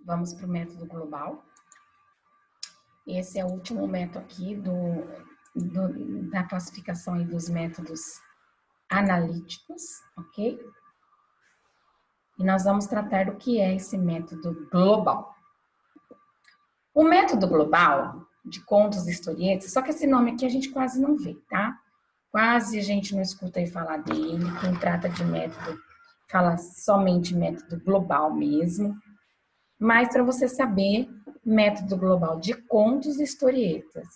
Vamos para o método global. Esse é o último método aqui da classificação aí dos métodos analíticos, ok? E nós vamos tratar do que é esse método global. O método global de contos e historietas, só que esse nome aqui a gente quase não vê, tá? Quase a gente não escuta aí falar dele. Quem trata de método fala somente método global mesmo. Mas para você saber, método global de contos e historietas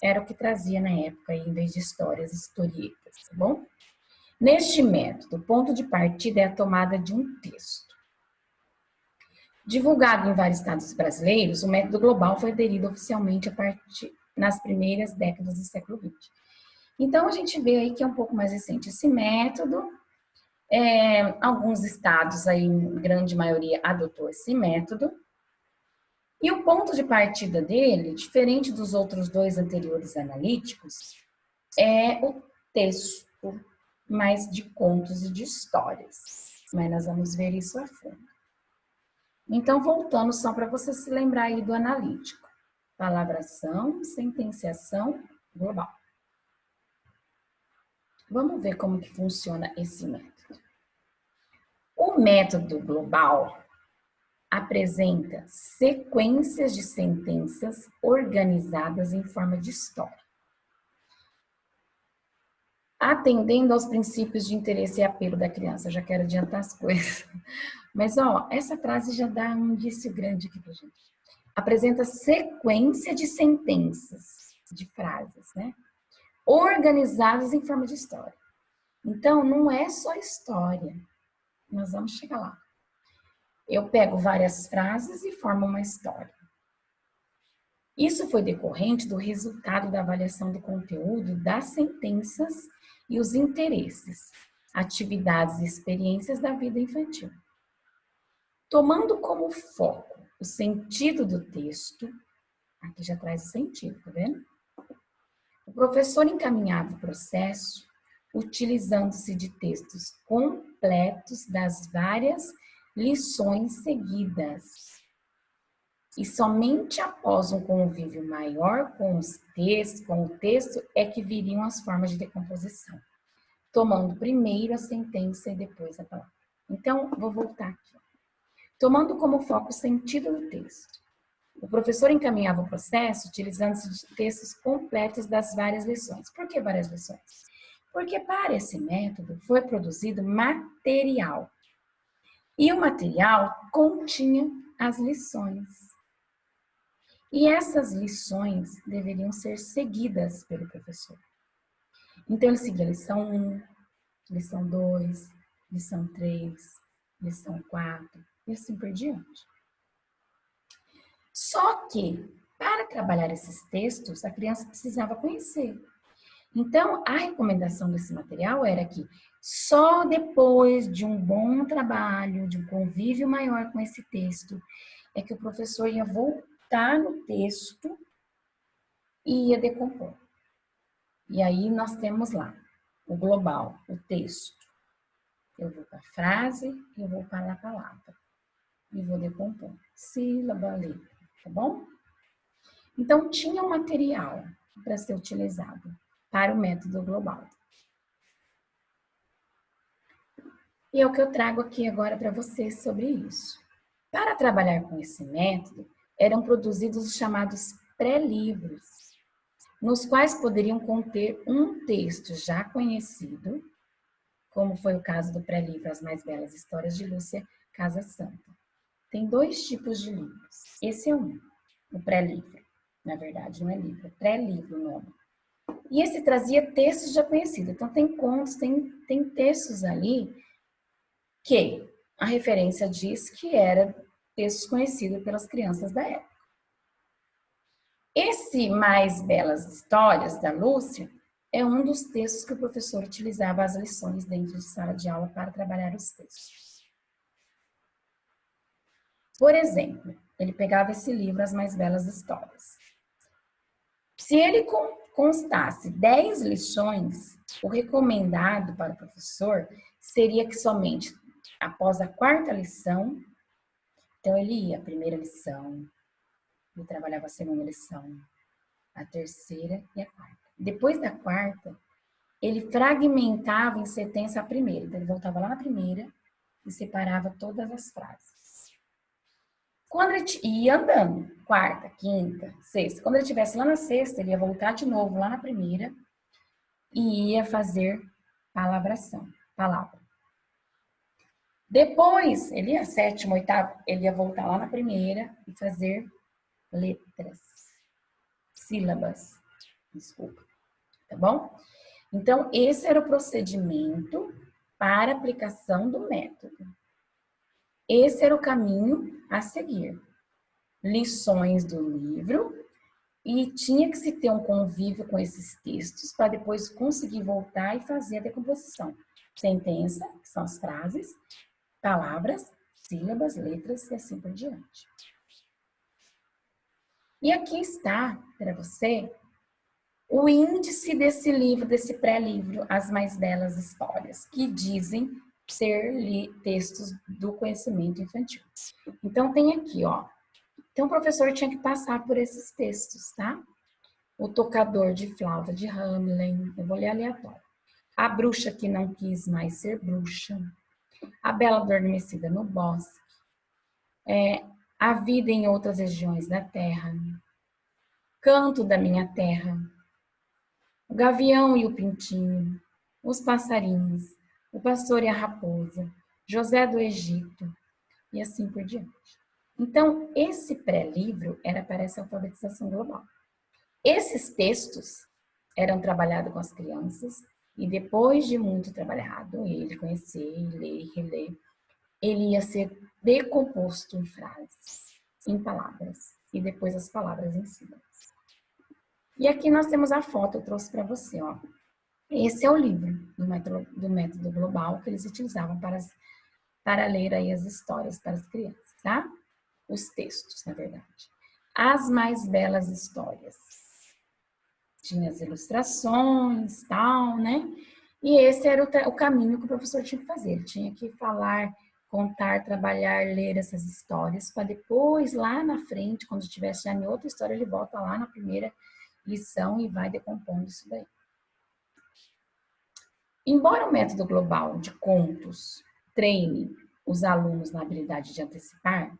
era o que trazia na época, em vez de histórias, historietas, tá bom? Neste método, o ponto de partida é a tomada de um texto. Divulgado em vários estados brasileiros, o método global foi aderido oficialmente nas primeiras décadas do século XX. Então, a gente vê aí que é um pouco mais recente esse método. Alguns estados, aí, em grande maioria, adotou esse método. E o ponto de partida dele, diferente dos outros dois anteriores analíticos, é o texto, mais de contos e de histórias. Mas nós vamos ver isso a fundo. Então, voltando só para você se lembrar aí do analítico. Palavração, sentenciação, global. Vamos ver como que funciona esse método. O método global apresenta sequências de sentenças organizadas em forma de história, atendendo aos princípios de interesse e apelo da criança. Eu já quero adiantar as coisas. Mas, ó, essa frase já dá um indício grande aqui pra gente. Apresenta sequência de sentenças, de frases, né? Organizadas em forma de história. Então, não é só história. Nós vamos chegar lá. Eu pego várias frases e formo uma história. Isso foi decorrente do resultado da avaliação do conteúdo das sentenças e os interesses, atividades e experiências da vida infantil. Tomando como foco o sentido do texto, aqui já traz o sentido, tá vendo? O professor encaminhava o processo utilizando-se de textos completos das várias lições seguidas. E somente após um convívio maior com o texto é que viriam as formas de decomposição, tomando primeiro a sentença e depois a palavra. Então, vou voltar aqui. Tomando como foco o sentido do texto. O professor encaminhava o processo utilizando-se de textos completos das várias lições. Por que várias lições? Porque para esse método foi produzido material. E o material continha as lições. E essas lições deveriam ser seguidas pelo professor. Então, ele seguia lição 1, lição 2, lição 3, lição 4, e assim por diante. Só que, para trabalhar esses textos, a criança precisava conhecer. Então, a recomendação desse material era que só depois de um bom trabalho, de um convívio maior com esse texto, é que o professor ia voltar no texto e ia decompor. E aí nós temos lá o global, o texto. Eu vou para a frase, eu vou para a palavra. E vou decompor. Sílaba, letra, tá bom? Então, tinha um material para ser utilizado para o método global. E é o que eu trago aqui agora para vocês sobre isso. Para trabalhar com esse método, eram produzidos os chamados pré-livros, nos quais poderiam conter um texto já conhecido, como foi o caso do pré-livro As Mais Belas Histórias de Lúcia Casa Santa. Tem 2 tipos de livros. Esse é um, o pré-livro. Na verdade, não é livro, é pré-livro o nome. E esse trazia textos já conhecidos. Então, tem contos, tem textos ali que a referência diz que era textos conhecidos pelas crianças da época. Esse Mais Belas Histórias, da Lúcia, é um dos textos que o professor utilizava as lições dentro de sala de aula para trabalhar os textos. Por exemplo, ele pegava esse livro, As Mais Belas Histórias. Se ele constasse 10 lições, o recomendado para o professor seria que somente após a 4ª lição Então, ele ia a primeira lição, ele trabalhava a segunda lição, a terceira e a quarta. Depois da quarta, ele fragmentava em sentença a primeira. Então, ele voltava lá na primeira e separava todas as frases. Quando ele ia andando, quarta, quinta, sexta. Quando ele estivesse lá na sexta, ele ia voltar de novo lá na primeira e ia fazer palavração, palavra. Depois, ele ia sétima, oitava, ele ia voltar lá na primeira e fazer letras, sílabas, desculpa, tá bom? Então, esse era o procedimento para aplicação do método. Esse era o caminho a seguir. Lições do livro e tinha que se ter um convívio com esses textos para depois conseguir voltar e fazer a decomposição. Sentença, que são as frases, palavras, sílabas, letras e assim por diante. E aqui está para você o índice desse livro, desse pré-livro, As Mais Belas Histórias, que dizem ser textos do conhecimento infantil. Então, tem aqui, ó. Então, o professor tinha que passar por esses textos, tá? O Tocador de Flauta de Hamelin, eu vou ler aleatório. A Bruxa que Não Quis Mais Ser Bruxa. A Bela Adormecida no Bosque. A Vida em Outras Regiões da Terra. Canto da Minha Terra. O Gavião e o Pintinho. Os Passarinhos. O Pastor e a Raposa. José do Egito. E assim por diante. Então, esse pré-livro era para essa alfabetização global. Esses textos eram trabalhados com as crianças e depois de muito trabalhado, ele conhecer, ler, reler, ele ia ser decomposto em frases, em palavras, e depois as palavras em sílabas. E aqui nós temos a foto, eu trouxe para você, ó. Esse é o livro do método global que eles utilizavam para ler aí as histórias para as crianças, tá? Os textos, na verdade. As Mais Belas Histórias. Tinha as ilustrações, tal, né? E esse era o caminho que o professor tinha que fazer. Ele tinha que falar, contar, trabalhar, ler essas histórias, para depois, lá na frente, quando estivesse já em outra história, ele volta lá na primeira lição e vai decompondo isso daí. Embora o método global de contos treine os alunos na habilidade de antecipar,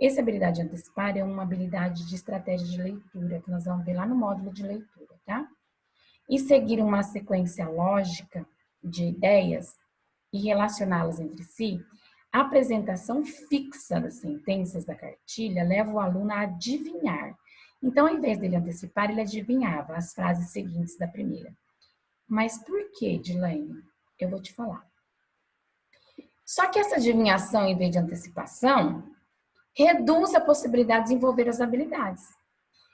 essa habilidade de antecipar é uma habilidade de estratégia de leitura, que nós vamos ver lá no módulo de leitura, tá? E seguir uma sequência lógica de ideias e relacioná-las entre si, a apresentação fixa das sentenças da cartilha leva o aluno a adivinhar. Então, ao invés dele antecipar, ele adivinhava as frases seguintes da primeira. Mas por que, Dilane? Eu vou te falar. Só que essa adivinhação, em vez de antecipação, reduz a possibilidade de desenvolver as habilidades.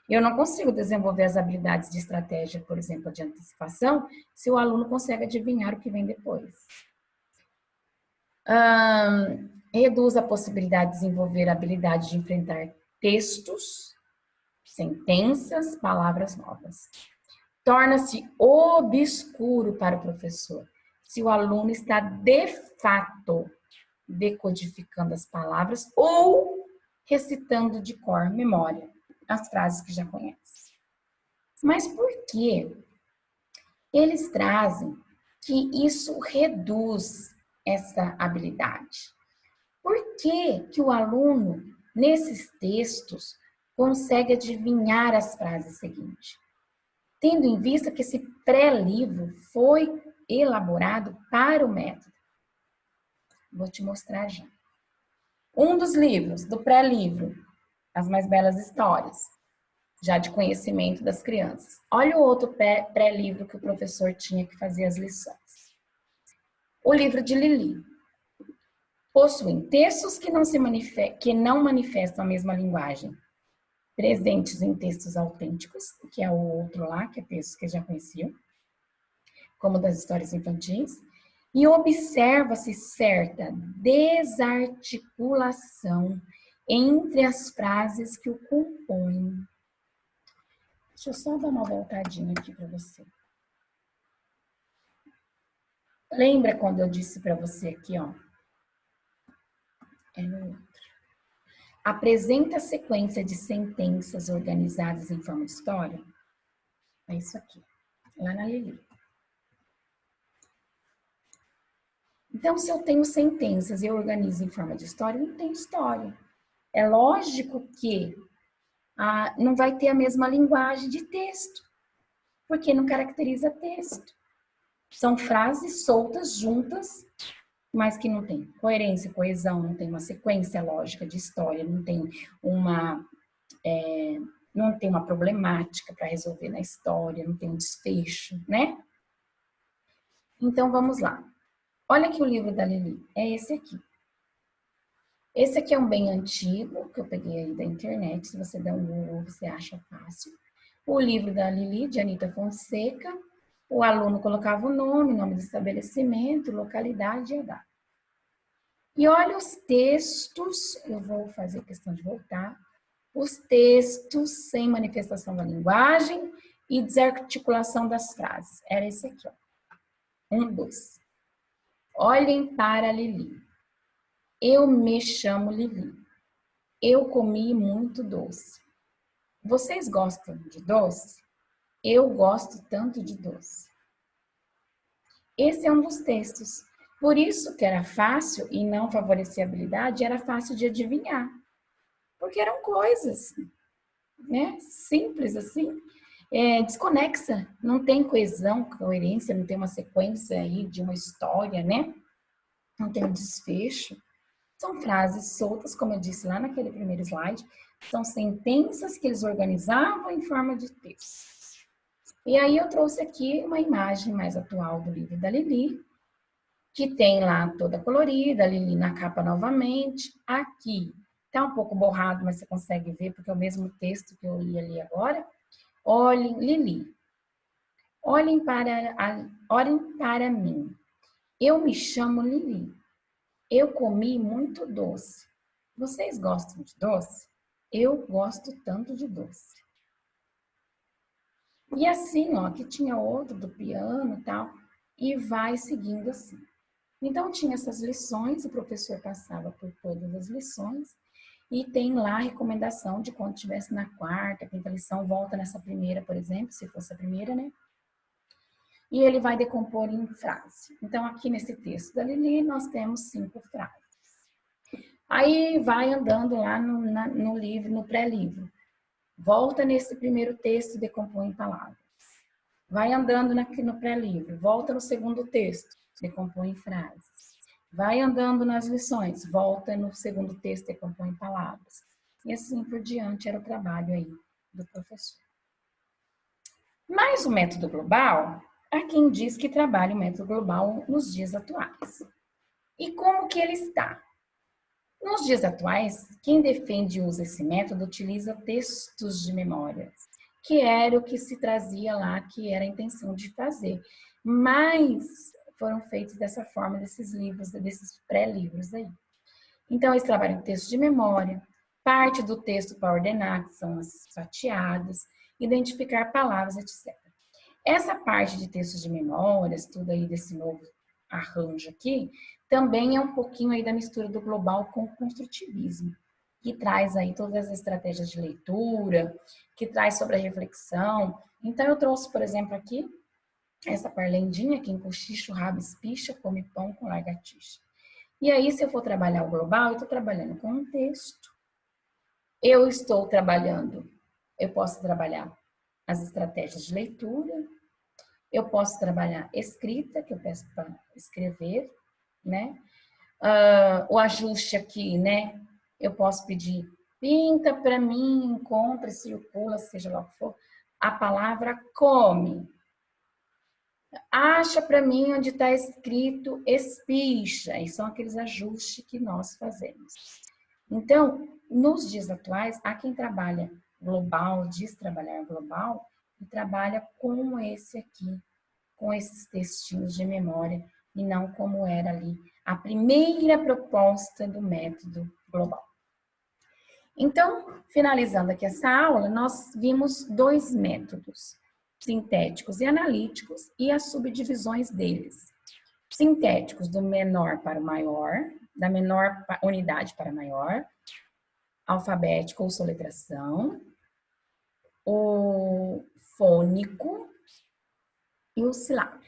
Eu não consigo desenvolver as habilidades de estratégia, por exemplo, de antecipação, se o aluno consegue adivinhar o que vem depois. Reduz a possibilidade de desenvolver a habilidade de enfrentar textos, sentenças, palavras novas. Torna-se obscuro para o professor se o aluno está de fato decodificando as palavras ou recitando de cor, memória, as frases que já conhece. Mas por que eles trazem que isso reduz essa habilidade? Por que o aluno, nesses textos, consegue adivinhar as frases seguintes? Tendo em vista que esse pré-livro foi elaborado para o método. Vou te mostrar já. Um dos livros do pré-livro, As Mais Belas Histórias, já de conhecimento das crianças. Olha o outro pré-livro que o professor tinha que fazer as lições. O livro de Lili. Possuem textos que não manifestam a mesma linguagem, presentes em textos autênticos, que é o outro lá, que é textos que já conheciam, como das histórias infantis, e observa-se certa desarticulação entre as frases que o compõem. Deixa eu só dar uma voltadinha aqui para você. Lembra quando eu disse para você aqui, ó? É no outro. apresenta sequência de sentenças organizadas em forma de história? É isso aqui, lá na Lili. Então, se eu tenho sentenças e eu organizo em forma de história, não tem história. É lógico que não vai ter a mesma linguagem de texto, porque não caracteriza texto. São frases soltas, juntas, mas que não tem coerência, coesão, não tem uma sequência lógica de história, não tem uma problemática para resolver na história, não tem um desfecho, né? Então, vamos lá. Olha aqui o livro da Lili, é esse aqui. Esse aqui é um bem antigo, que eu peguei aí da internet, se você der um Google, você acha fácil. O livro da Lili, de Anita Fonseca, o aluno colocava o nome do estabelecimento, localidade e a data. E olha os textos, eu vou fazer questão de voltar, os textos sem manifestação da linguagem e desarticulação das frases. Era esse aqui, ó. 1, 2. Olhem para Lili. Eu me chamo Lili. Eu comi muito doce. Vocês gostam de doce? Eu gosto tanto de doce. Esse é um dos textos. Por isso que era fácil e não favorecia a habilidade, era fácil de adivinhar. Porque eram coisas, né? Simples assim, desconexa. Não tem coesão, coerência, não tem uma sequência aí de uma história, né? Não tem um desfecho. São frases soltas, como eu disse lá naquele primeiro slide, são sentenças que eles organizavam em forma de texto. E aí eu trouxe aqui uma imagem mais atual do livro da Lili, que tem lá toda colorida, a Lili na capa novamente. Aqui tá um pouco borrado, mas você consegue ver, porque é o mesmo texto que eu li ali agora. Olhem, Lili, olhem para mim. Eu me chamo Lili. Eu comi muito doce. Vocês gostam de doce? Eu gosto tanto de doce. E assim, ó, aqui tinha outro do piano e tal, e vai seguindo assim. Então, tinha essas lições, o professor passava por todas as lições, e tem lá a recomendação de quando estivesse na quarta, quinta lição, volta nessa primeira, por exemplo, se fosse a primeira, né? E ele vai decompor em frase. Então, aqui nesse texto da Lili, nós temos 5 frases. Aí vai andando lá no livro, no pré-livro. Volta nesse primeiro texto, decompõe em palavras. Vai andando no pré-livro, volta no segundo texto, decompõe em frases. Vai andando nas lições, volta no segundo texto, decompõe em palavras. E assim por diante era o trabalho aí do professor. Mas o método global, há quem diz que trabalha o método global nos dias atuais. E como que ele está? Nos dias atuais, quem defende e usa esse método utiliza textos de memórias, que era o que se trazia lá, que era a intenção de fazer. Mas foram feitos dessa forma, desses livros, desses pré-livros aí. Então, eles trabalham texto de memória, parte do texto para ordenar, que são as fatiadas, identificar palavras, etc. Essa parte de textos de memórias, tudo aí desse novo arranjo aqui, também é um pouquinho aí da mistura do global com o construtivismo, que traz aí todas as estratégias de leitura, que traz sobre a reflexão. Então, eu trouxe, por exemplo, aqui, essa parlendinha, quem cochicha, o rabo espicha, come pão com lagartixa. E aí, se eu for trabalhar o global, eu estou trabalhando com um texto. Eu posso trabalhar as estratégias de leitura, eu posso trabalhar escrita, que eu peço para escrever, né? O ajuste aqui, né? Eu posso pedir, pinta para mim, encontra, circula, seja lá o que for, a palavra come. Acha para mim onde está escrito espicha, e são aqueles ajustes que nós fazemos. Então, nos dias atuais, há quem trabalha global, diz trabalhar global, e trabalha com esse aqui, com esses textinhos de memória, e não como era ali a primeira proposta do método global. Então, finalizando aqui essa aula, nós vimos 2 métodos, sintéticos e analíticos, e as subdivisões deles. Sintéticos do menor para o maior, da menor unidade para a maior, alfabético ou soletração, o fônico e o silábico.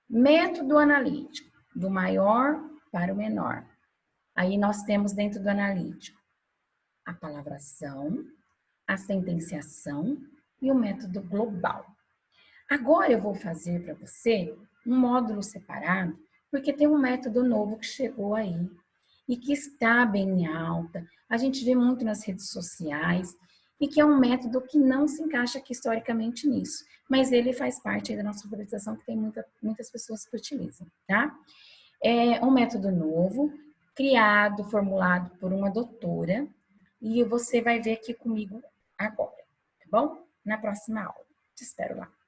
Método analítico, do maior para o menor. Aí nós temos dentro do analítico a palavração, a sentenciação e o método global. Agora eu vou fazer para você um módulo separado, porque tem um método novo que chegou aí e que está bem em alta. A gente vê muito nas redes sociais e que é um método que não se encaixa aqui historicamente nisso, mas ele faz parte aí da nossa alfabetização, que tem muitas pessoas que utilizam, tá? É um método novo, criado, formulado por uma doutora, e você vai ver aqui comigo agora, tá bom? Na próxima aula. Te espero lá.